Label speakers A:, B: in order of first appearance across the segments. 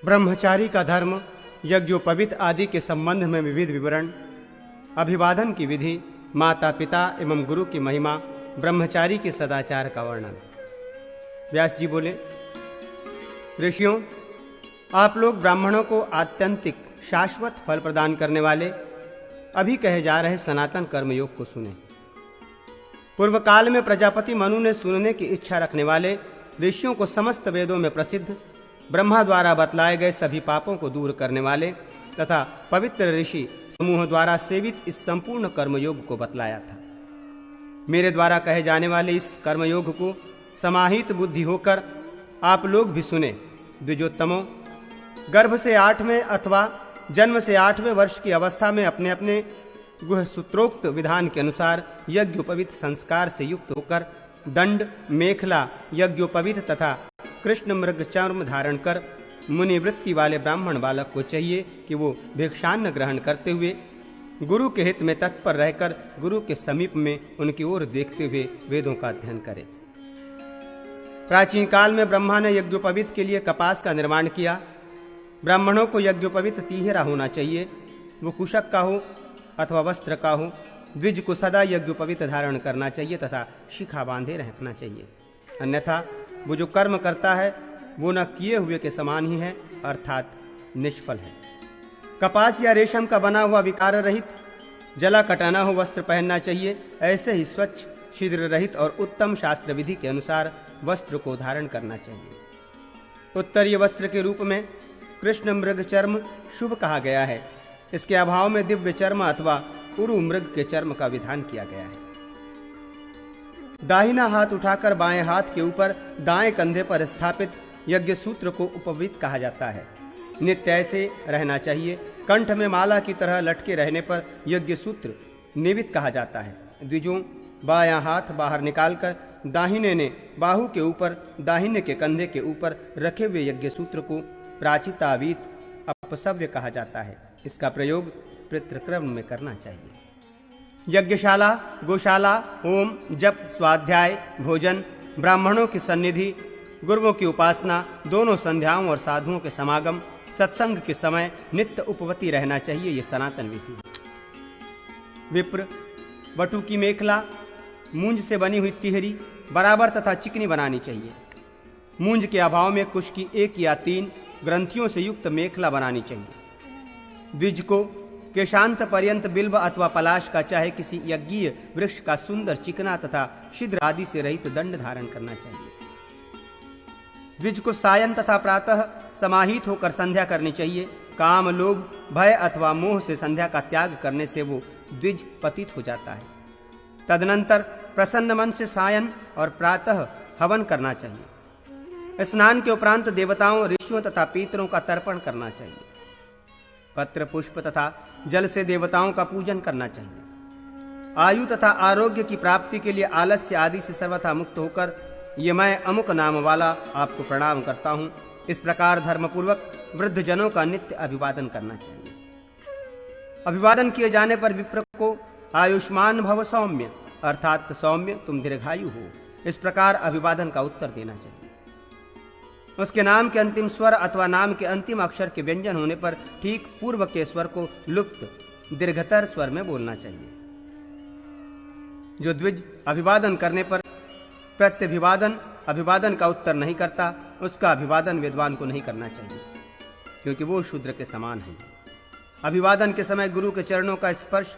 A: ब्रह्मचारी का धर्म, यज्ञोपवीत आदि के संबंध में विविध विवरण, अभिवादन की विधि, माता पिता एवं गुरु की महिमा, ब्रह्मचारी के सदाचार का वर्णन। व्यास जी बोले, ऋषियों, आप लोग ब्राह्मणों को आत्यंतिक शाश्वत फल प्रदान करने वाले अभी कहे जा रहे सनातन कर्मयोग को सुने। पूर्व काल में प्रजापति मनु ने सुनने की इच्छा रखने वाले ऋषियों को समस्त वेदों में प्रसिद्ध ब्रह्मा द्वारा बतलाए गए सभी पापों को दूर करने वाले तथा पवित्र ऋषि समूह द्वारा सेवित इस संपूर्ण कर्मयोग को बतलाया था। मेरे द्वारा कहे जाने वाले इस कर्मयोग को समाहित बुद्धि होकर आप लोग भी सुने। द्विजोत्तमों, गर्भ से 8वें अथवा जन्म से 8वें वर्ष की अवस्था में अपने अपने गुह सूत्रोक्त विधान के अनुसार यज्ञोपवीत संस्कार से युक्त होकर दंड, मेखला, यज्ञोपवीत तथा कृष्ण मृग चर्म धारण कर मुनिवृत्ति वाले ब्राह्मण बालक को चाहिए कि वो भिक्षान्न ग्रहण करते हुए गुरु के हित में तत्पर रहकर गुरु के समीप में उनकी ओर देखते हुए वेदों का अध्ययन करे। प्राचीन काल में ब्रह्मा ने यज्ञोपवीत के लिए कपास का निर्माण किया। ब्राह्मणों को यज्ञोपवीत तिहरा होना चाहिए, वो कुशक का हो अथवा वस्त्र का हो। द्विज को सदा यज्ञोपवीत धारण करना चाहिए तथा शिखा बांधे रखना चाहिए, अन्यथा वो जो कर्म करता है वो न किए हुए के समान ही है, अर्थात निष्फल है। कपास या रेशम का बना हुआ विकार रहित जला कटाना हो वस्त्र पहनना चाहिए। ऐसे ही स्वच्छ, छिद्र रहित और उत्तम शास्त्र विधि के अनुसार वस्त्र को धारण करना चाहिए। उत्तरीय वस्त्र के रूप में कृष्ण मृग चर्म शुभ कहा गया है। इसके अभाव में दिव्य चर्म अथवा उरु मृग के चर्म का विधान किया गया है। दाहिना हाथ उठाकर बाएं हाथ के ऊपर दाएं कंधे पर स्थापित यज्ञ सूत्र को उपवीत कहा जाता है। नित्य ऐसे रहना चाहिए। कंठ में माला की तरह लटके रहने पर यज्ञ सूत्र निवित कहा जाता है। द्विजों, बायां हाथ बाहर निकालकर दाहिने ने बाहु के ऊपर, दाहिने के कंधे के ऊपर रखे हुए यज्ञ सूत्र को प्राचितावीत अपसव्य कहा जाता है। इसका प्रयोग पितृक्रम में करना चाहिए। यज्ञशाला, गौशाला, होम, जप, स्वाध्याय, भोजन, ब्राह्मणों की सन्निधि, गुरुओं की उपासना, दोनों संध्याओं और साधुओं के समागम, सत्संग के समय नित्य उपवती रहना चाहिए। ये सनातन विधि है। विप्र, बटु की मेखला, मूंज से बनी हुई तिहरी बराबर तथा चिकनी बनानी चाहिए। मूंज के अभाव में कुश की 1 या 3 ग्रंथियों से युक्त मेखला बनानी चाहिए। द्विज को केशांत पर्यंत बिल्व अथवा पलाश का चाहे किसी यज्ञीय वृक्ष का सुंदर चिकना तथा छिद्र आदि से रहित दंड धारण करना चाहिए। द्विज को सायं तथा प्रातः समाहित होकर संध्या करनी चाहिए। काम, लोभ, भय अथवा मोह से संध्या का त्याग करने से वो द्विज पतित हो जाता है। तदनंतर प्रसन्न मन से सायं और प्रातः हवन करना चाहिए। स्नान के उपरांत देवताओं, ऋषियों तथा पितरों का तर्पण करना चाहिए। पत्र, पुष्प तथा जल से देवताओं का पूजन करना चाहिए। आयु तथा आरोग्य की प्राप्ति के लिए आलस्य आदि से सर्वथा मुक्त होकर ये मैं अमुक नाम वाला आपको प्रणाम करता हूँ, इस प्रकार धर्मपूर्वक वृद्ध जनों का नित्य अभिवादन करना चाहिए। अभिवादन किए जाने पर विप्र को आयुष्मान भव सौम्य, अर्थात सौम्य तुम दीर्घायु हो, इस प्रकार अभिवादन का उत्तर देना चाहिए। उसके नाम के अंतिम स्वर अथवा नाम के अंतिम अक्षर के व्यंजन होने पर ठीक पूर्व के स्वर को लुप्त दीर्घतर स्वर में बोलना चाहिए। जो द्विज अभिवादन करने पर अभिवादन का उत्तर नहीं करता, उसका अभिवादन विद्वान को नहीं करना चाहिए, क्योंकि वो शूद्र के समान है। अभिवादन के समय गुरु के चरणों का स्पर्श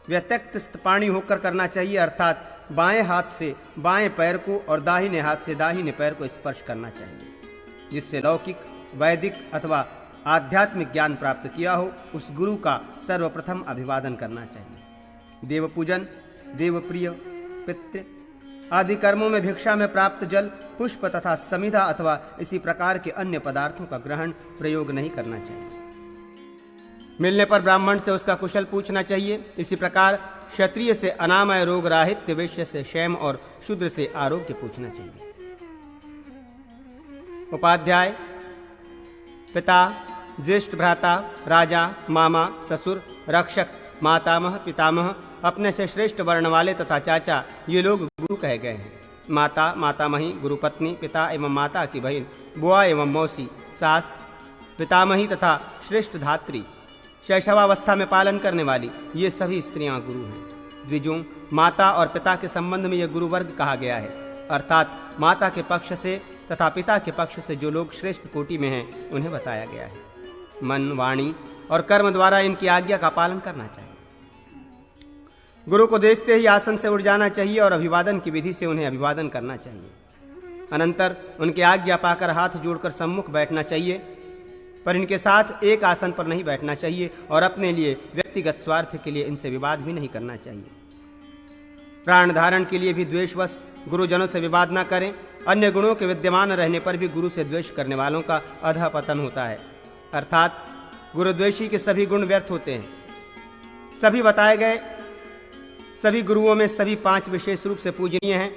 A: व्यत्यक्त स्तपाणी होकर करना चाहिए, अर्थात बाएं हाथ से बाएं पैर को और दाहिने हाथ से दाहिने पैर को स्पर्श करना चाहिए। जिससे लौकिक, वैदिक अथवा आध्यात्मिक ज्ञान प्राप्त किया हो, उस गुरु का सर्वप्रथम अभिवादन करना चाहिए। देव पूजन, देव प्रिय, पितृ आदि कर्मों में भिक्षा में प्राप्त जल, पुष्प तथा समिधा अथवा इसी प्रकार के अन्य पदार्थों का ग्रहण प्रयोग नहीं करना चाहिए। मिलने पर ब्राह्मण से उसका कुशल पूछना चाहिए। इसी प्रकार क्षत्रिय से अनामय रोग राहित्य, वैश्य से क्षेम और शूद्र से आरोग्य पूछना चाहिए। उपाध्याय, पिता, ज्येष्ठ भ्राता, राजा, मामा, ससुर, रक्षक, मातामह, पितामह, अपने से श्रेष्ठ वर्ण वाले तथा चाचा, ये लोग गुरु कहे गए हैं। माता, मातामही, गुरुपत्नी, पिता एवं माता की बहन, बुआ एवं मौसी, सास, पितामही तथा श्रेष्ठ धात्री, शैशवावस्था में पालन करने वाली, ये सभी स्त्रियां गुरु हैं। द्विजों, माता और पिता के संबंध में यह गुरु वर्ग कहा गया है, अर्थात माता के पक्ष से तथा पिता के पक्ष से जो लोग श्रेष्ठ कोटि में हैं उन्हें बताया गया है। मन, वाणी और कर्म द्वारा इनकी आज्ञा का पालन करना चाहिए। गुरु को देखते ही आसन से उठ जाना चाहिए और अभिवादन की विधि से उन्हें अभिवादन करना चाहिए। अनंतर उनकी आज्ञा पाकर हाथ जोड़कर सम्मुख बैठना चाहिए, पर इनके साथ एक आसन पर नहीं बैठना चाहिए और अपने लिए व्यक्तिगत स्वार्थ के लिए इनसे विवाद भी नहीं करना चाहिए। प्राण धारण के लिए भी द्वेषवश गुरुजनों से विवाद न करें। अन्य गुणों के विद्यमान रहने पर भी गुरु से द्वेष करने वालों का अधःपतन होता है, अर्थात गुरुद्वेषी के सभी गुण व्यर्थ होते हैं। सभी बताए गए सभी गुरुओं में सभी 5 विशेष रूप से पूजनीय हैं।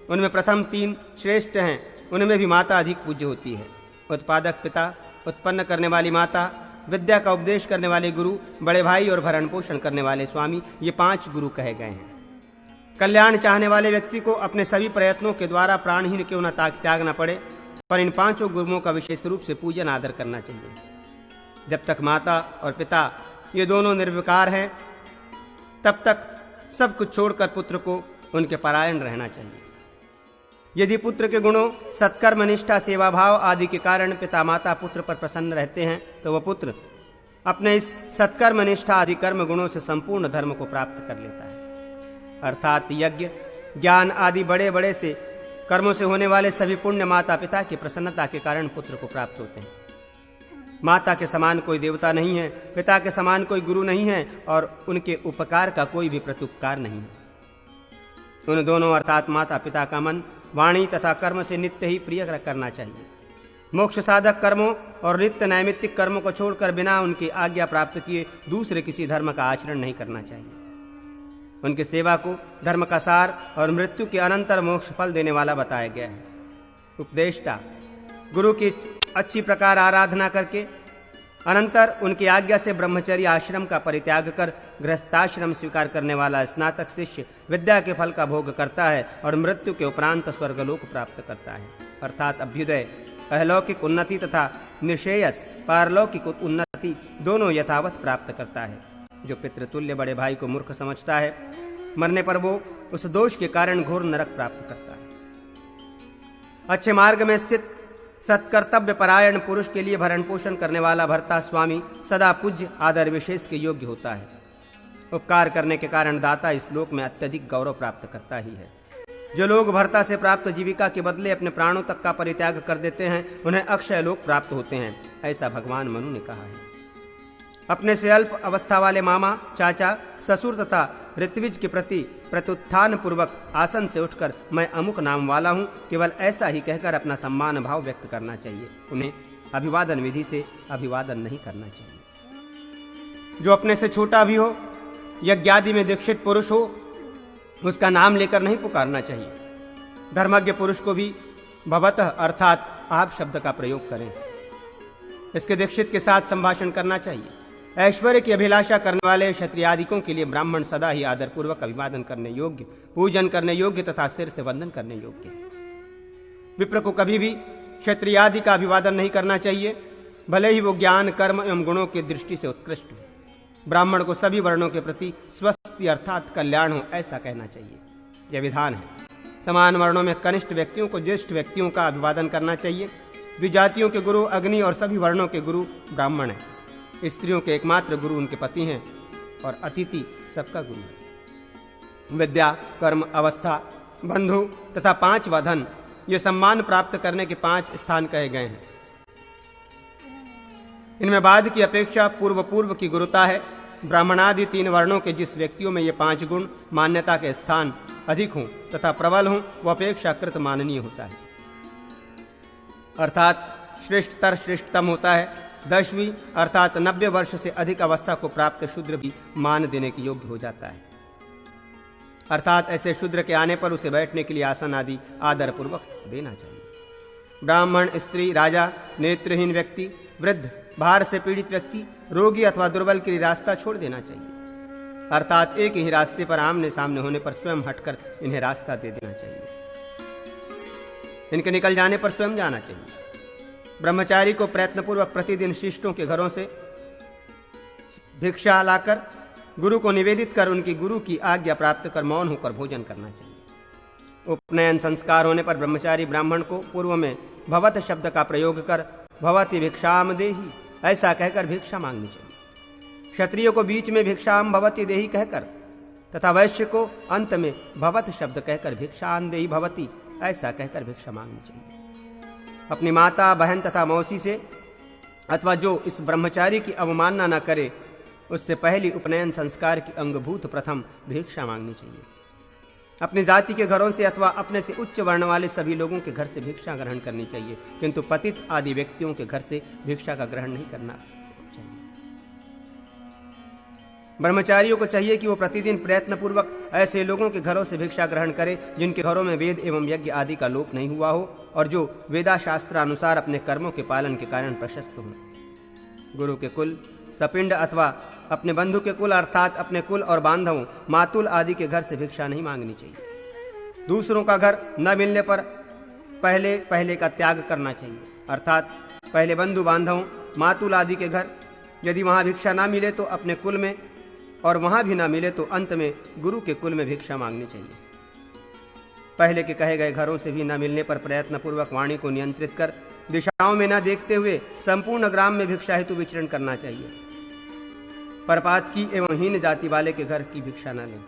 A: उनमें प्रथम 3 श्रेष्ठ हैं, उनमें भी माता अधिक पूज्य होती है। उत्पादक पिता, उत्पन्न करने वाली माता, विद्या का उपदेश करने वाले गुरु, बड़े भाई और भरण पोषण करने वाले स्वामी, ये 5 गुरु कहे गए हैं। कल्याण चाहने वाले व्यक्ति को अपने सभी प्रयत्नों के द्वारा प्राणहीन क्यों न त्यागना पड़े, पर इन 5 गुरुओं का विशेष रूप से पूजन आदर करना चाहिए। जब तक माता और पिता ये दोनों निर्विकार हैं, तब तक सब कुछ छोड़कर पुत्र को उनके परायण रहना चाहिए। यदि पुत्र के गुणों, सत्कर्म, निष्ठा, सेवा भाव आदि के कारण पिता माता पुत्र पर प्रसन्न रहते हैं, तो वह पुत्र अपने इस सत्कर्म, निष्ठा आदि कर्म गुणों से संपूर्ण धर्म को प्राप्त कर लेता है, अर्थात यज्ञ, ज्ञान आदि बड़े बड़े से कर्मों से होने वाले सभी पुण्य माता पिता की प्रसन्नता के कारण पुत्र को प्राप्त होते हैं। माता के समान कोई देवता नहीं है, पिता के समान कोई गुरु नहीं है और उनके उपकार का कोई भी प्रत्युपकार नहीं है। उन दोनों अर्थात माता पिता का मन, वाणी तथा कर्म से नित्य ही प्रिय करना चाहिए। मोक्ष साधक कर्मों और नित्य नैमित्तिक कर्मों को छोड़कर बिना उनकी आज्ञा प्राप्त किए दूसरे किसी धर्म का आचरण नहीं करना चाहिए। उनकी सेवा को धर्म का सार और मृत्यु के अनंतर मोक्ष फल देने वाला बताया गया है। उपदेष्टा गुरु की अच्छी प्रकार आराधना करके अनंतर उनकी आज्ञा से ब्रह्मचर्य आश्रम का परित्याग कर गृहस्थाश्रम स्वीकार करने वाला स्नातक शिष्य विद्या के फल का भोग करता है और मृत्यु के उपरांत स्वर्गलोक प्राप्त करता है, अर्थात अभ्युदय, अहलौकिक उन्नति तथा निश्रेयस पारलौकिक उन्नति दोनों यथावत प्राप्त करता है। जो पितृतुल्य बड़े भाई को मूर्ख समझता है, मरने पर वो उस दोष के कारण घोर नरक प्राप्त करता है। अच्छे मार्ग में स्थित सत्कर्तव्य परायण पुरुष के लिए भरण पोषण करने वाला भर्ता स्वामी सदा पूज्य आदर विशेष के योग्य होता है। उपकार करने के कारण दाता इस लोक में अत्यधिक गौरव प्राप्त करता ही है। जो लोग भर्ता से प्राप्त जीविका के बदले अपने प्राणों तक का परित्याग कर देते हैं, उन्हें अक्षय लोक प्राप्त होते हैं, ऐसा भगवान मनु ने कहा है। अपने से अल्प अवस्था वाले मामा, चाचा, ससुर तथा ऋत्विज के प्रति प्रत्युत्थान पूर्वक आसन से उठकर मैं अमुक नाम वाला हूं, केवल ऐसा ही कहकर अपना सम्मान भाव व्यक्त करना चाहिए। उन्हें अभिवादन विधि से अभिवादन नहीं करना चाहिए। जो अपने से छोटा भी हो, यज्ञादि में दीक्षित पुरुष हो, उसका नाम लेकर नहीं पुकारना चाहिए। धर्मज्ञ पुरुष को भी भवतः अर्थात आप शब्द का प्रयोग करें। इसके दीक्षित के साथ संभाषण करना चाहिए। ऐश्वर्य की अभिलाषा करने वाले क्षत्रियादिकों के लिए ब्राह्मण सदा ही आदरपूर्वक अभिवादन करने योग्य, पूजन करने योग्य तथा सिर से वंदन करने योग्य। विप्र को कभी भी क्षत्रियादि का अभिवादन नहीं करना चाहिए, भले ही वो ज्ञान, कर्म एवं गुणों की दृष्टि से उत्कृष्ट हो। ब्राह्मण को सभी वर्णों के प्रति स्वस्ति अर्थात कल्याण हो, ऐसा कहना चाहिए। यह विधान है। समान वर्णों में कनिष्ठ व्यक्तियों को ज्येष्ठ व्यक्तियों का अभिवादन करना चाहिए। द्विजातियों के गुरु अग्नि और सभी वर्णों के गुरु ब्राह्मण हैं। स्त्रियों के एकमात्र गुरु उनके पति हैं और अतिथि सबका गुरु है। विद्या, कर्म, अवस्था, बंधु तथा 5वां धन, ये सम्मान प्राप्त करने के 5 स्थान कहे गए हैं। इनमें बाद की अपेक्षा पूर्व की गुरुता है। ब्राह्मणादि 3 वर्णों के जिस व्यक्तियों में ये 5 गुण मान्यता के स्थान अधिक हों तथा प्रबल हों, वह अपेक्षाकृत माननीय होता है, अर्थात श्रेष्ठतर श्रेष्ठतम होता है। 10वीं अर्थात 90 वर्ष से अधिक अवस्था को प्राप्त शूद्र भी मान देने के योग्य हो जाता है, अर्थात ऐसे शूद्र के आने पर उसे बैठने के लिए आसन आदि आदरपूर्वक देना चाहिए। ब्राह्मण, स्त्री, राजा, नेत्रहीन व्यक्ति, वृद्ध, भार से पीड़ित व्यक्ति, रोगी अथवा दुर्बल के लिए रास्ता छोड़ देना चाहिए, अर्थात एक ही रास्ते पर आमने सामने होने पर स्वयं हटकर इन्हें रास्ता दे देना चाहिए। इनके निकल जाने पर स्वयं जाना चाहिए। ब्रह्मचारी को प्रयत्नपूर्वक प्रतिदिन शिष्टों के घरों से भिक्षा लाकर गुरु को निवेदित कर उनकी गुरु की आज्ञा प्राप्त कर मौन होकर भोजन करना चाहिए। उपनयन संस्कार होने पर ब्रह्मचारी ब्राह्मण को पूर्व में भवत शब्द का प्रयोग कर भवति भिक्षाम देहि ऐसा कहकर भिक्षा मांगनी चाहिए। क्षत्रिय को बीच में भिक्षाम भवति देहि कहकर तथा वैश्य को अंत में भवत शब्द कहकर भिक्षान देहि भवति ऐसा कहकर भिक्षा मांगनी चाहिए। अपनी माता, बहन तथा मौसी से अथवा जो इस ब्रह्मचारी की अवमानना न करे उससे पहली उपनयन संस्कार की अंगभूत प्रथम भिक्षा मांगनी चाहिए। अपनी जाति के घरों से अथवा अपने से उच्च वर्ण वाले सभी लोगों के घर से भिक्षा ग्रहण करनी चाहिए, किंतु पतित आदि व्यक्तियों के घर से भिक्षा का ग्रहण नहीं करना चाहिए। ब्रह्मचारियों को चाहिए कि वो प्रतिदिन प्रयत्नपूर्वक ऐसे लोगों के घरों से भिक्षा ग्रहण करें जिनके घरों में वेद एवं यज्ञ आदि का लोप नहीं हुआ हो और जो वेदा शास्त्रानुसार अपने कर्मों के पालन के कारण प्रशस्त हों। गुरु के कुल, सपिंड अथवा अपने बंधु के कुल अर्थात अपने कुल और बांधवों, मातुल आदि के घर से भिक्षा नहीं मांगनी चाहिए। दूसरों का घर न मिलने पर पहले का त्याग करना चाहिए, अर्थात पहले बंधु बांधवों, मातुल आदि के घर, यदि वहां भिक्षा ना मिले तो अपने कुल में और वहां भी ना मिले तो अंत में गुरु के कुल में भिक्षा मांगनी चाहिए। पहले के कहे गए घरों से भी न मिलने पर प्रयत्नपूर्वक वाणी को नियंत्रित कर दिशाओं में न देखते हुए संपूर्ण ग्राम में भिक्षा हेतु विचरण करना चाहिए। परपात की एवं हीन जाति वाले के घर की भिक्षा न लें।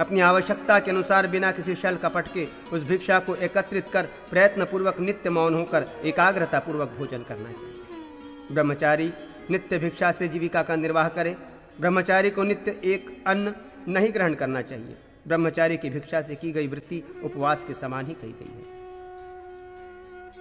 A: अपनी आवश्यकता के अनुसार बिना किसी छल कपट के उस भिक्षा को एकत्रित कर प्रयत्नपूर्वक नित्य मौन होकर एकाग्रता पूर्वक भोजन करना चाहिए। ब्रह्मचारी नित्य भिक्षा से जीविका का निर्वाह करे। ब्रह्मचारी को नित्य एक अन्न नहीं ग्रहण करना चाहिए। ब्रह्मचारी की भिक्षा से की गई वृत्ति उपवास के समान ही कही गई है।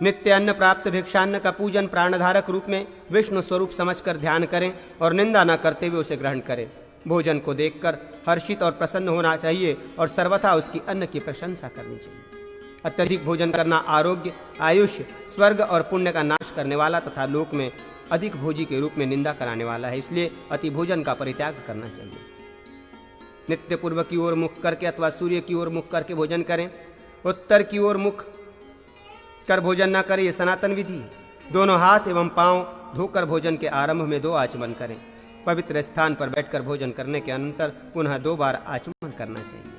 A: नित्य अन्न प्राप्त भिक्षान्न का पूजन प्राणधारक रूप में विष्णु स्वरूप समझकर ध्यान करें और निंदा न करते हुए उसे ग्रहण करें। भोजन को देखकर हर्षित और प्रसन्न होना चाहिए और सर्वथा उसकी अन्न की प्रशंसा करनी चाहिए। अत्यधिक भोजन करना आरोग्य, आयुष्य, स्वर्ग और पुण्य का नाश करने वाला तथा लोक में अधिक भोजी के रूप में निंदा कराने वाला है, इसलिए अति भोजन का परित्याग करना चाहिए। नित्य पूर्व की ओर मुख करके अथवा सूर्य की ओर मुख करके भोजन करें। उत्तर की ओर मुख कर भोजन न करें, यह सनातन विधि है। दोनों हाथ एवं पांव धोकर भोजन के आरंभ में 2 आचमन करें। पवित्र स्थान पर बैठकर भोजन करने के अनंतर पुनः 2 बार आचमन करना चाहिए।